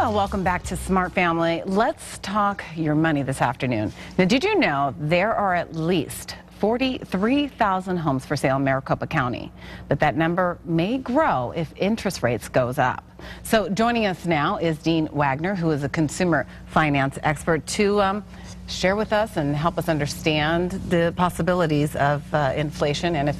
Well, welcome back to Smart Family. Let's talk your money this afternoon. Now, did you know there are at least 43,000 homes for sale in Maricopa County, but that number may grow if interest rates goes up. So joining us now is Dean Wagner, who is a consumer finance expert, to share with us and help us understand the possibilities of inflation and if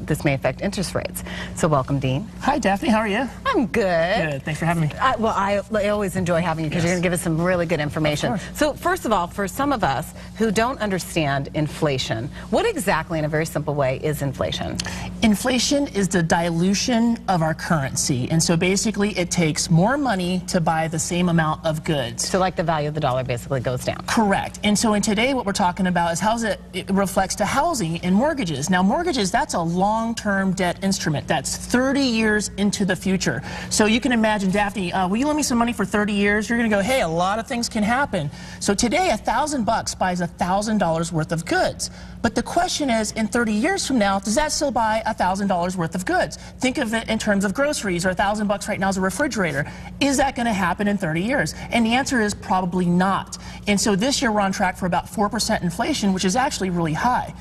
this may affect interest rates. So welcome, Dean. Hi, Daphne. How are you? I'm good. Good. Thanks for having me. Well, I always enjoy having you because you're going to give us some really good information. So first of all, for some of us who don't understand inflation, what exactly, in a very simple way, is inflation? Inflation is the dilution of our currency. And so basically it takes more money to buy the same amount of goods. So like the value of the dollar basically goes down. Correct. And so in today what we're talking about is how it reflects to housing and mortgages. Now mortgages, that's a long-term debt instrument. That's 30 years into the future. So you can imagine, Daphne, will you lend me some money for 30 years? You're going to go, hey, a lot of things can happen. So today $1,000 buys $1,000 worth of goods. But the question is, in 30 years from now, does that still buy $1,000 worth of goods? Think of it in terms of groceries, or $1,000 right now is a refrigerator. Is that going to happen in 30 years? And the answer is probably not. And so this year we're on track for about 4% inflation, which is actually really high.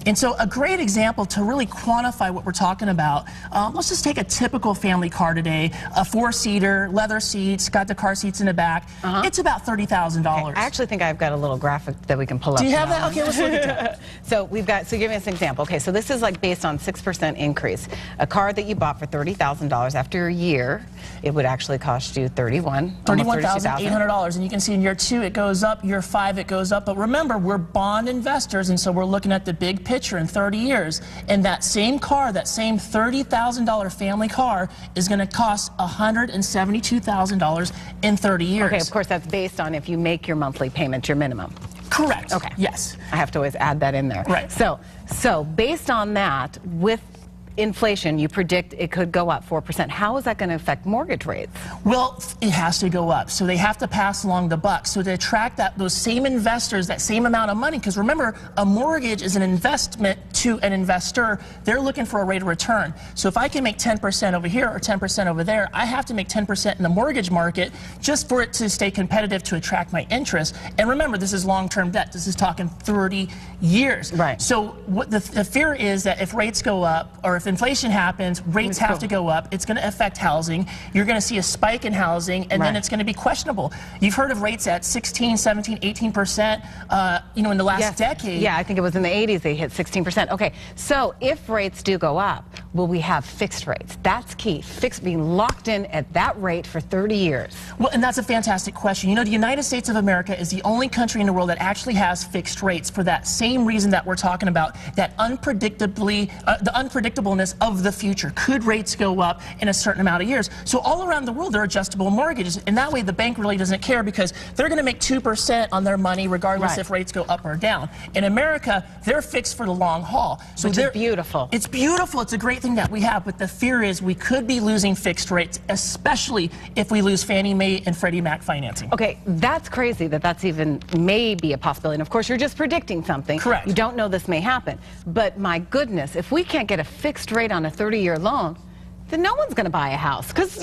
And so a great example to really quantify what we're talking about, let's just take a typical family car today, a four-seater, leather seats, got the car seats in the back. It's about $30,000. I actually think I've got a little graphic that we can pull up. Do you have that? Okay, let's look at that. So give me an example. Okay, so this is like based on 6% increase. A car that you bought for $30,000 after a year, it would actually cost you $31,800. And you can see in year 2 it goes up, year 5 it goes up. But remember, we're bond investors, and so we're looking at the big picture in 30 years, and that same car, that same $30,000 family car, is going to cost $172,000 in 30 years. Okay, of course that's based on if you make your monthly payment your minimum. Correct. Okay. Yes. I have to always add that in there. Right. So based on that, with inflation, you predict it could go up 4%. How is that going to affect mortgage rates? Well, it has to go up. So they have to pass along the buck. So to attract those same investors, that same amount of money, because remember, a mortgage is an investment to an investor. They're looking for a rate of return. So if I can make 10% over here or 10% over there, I have to make 10% in the mortgage market just for it to stay competitive to attract my interest. And remember, this is long-term debt. This is talking 30 years. Right. So what the fear is that if rates go up, or if inflation happens, rates have to go up. It's going to affect housing. You're going to see a spike in housing, and then it's going to be questionable. You've heard of rates at 16, 17, 18%, in the last decade. Yeah, I think it was in the 80s they hit 16%. Okay, so if rates do go up, will we have fixed rates? That's key. Fixed, being locked in at that rate for 30 years. Well, and that's a fantastic question. You know, the United States of America is the only country in the world that actually has fixed rates for that same reason that we're talking about, that the unpredictableness of the future. Could rates go up in a certain amount of years? So all around the world there are adjustable mortgages, and that way the bank really doesn't care, because they're going to make 2% on their money regardless if rates go up or down. In America, they're fixed for the long haul. So which is beautiful. It's beautiful. It's a great thing that we have, but the fear is we could be losing fixed rates, especially if we lose Fannie Mae and Freddie Mac financing. Okay, that's crazy that's even maybe a possibility. And of course, you're just predicting something. Correct. You don't know this may happen. But my goodness, if we can't get a fixed rate on a 30-year loan, then no one's going to buy a house because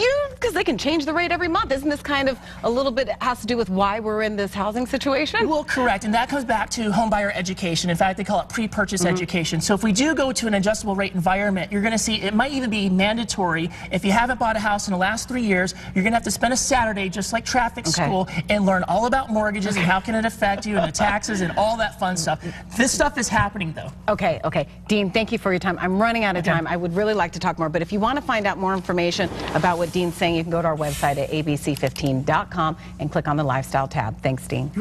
they can change the rate every month. Isn't this kind of a little bit has to do with why we're in this housing situation? Well, correct, and that comes back to homebuyer education. In fact, they call it pre-purchase education. So if we do go to an adjustable rate environment, you're going to see it might even be mandatory. If you haven't bought a house in the last 3 years, you're going to have to spend a Saturday, just like traffic school, and learn all about mortgages and how can it affect you and the taxes and all that fun stuff. This stuff is happening, though. Okay. Dean, thank you for your time. I'm running out of time. I would really like to talk more, but if you want to find out more information about what Dean's saying, you can go to our website at abc15.com and click on the Lifestyle tab. Thanks, Dean.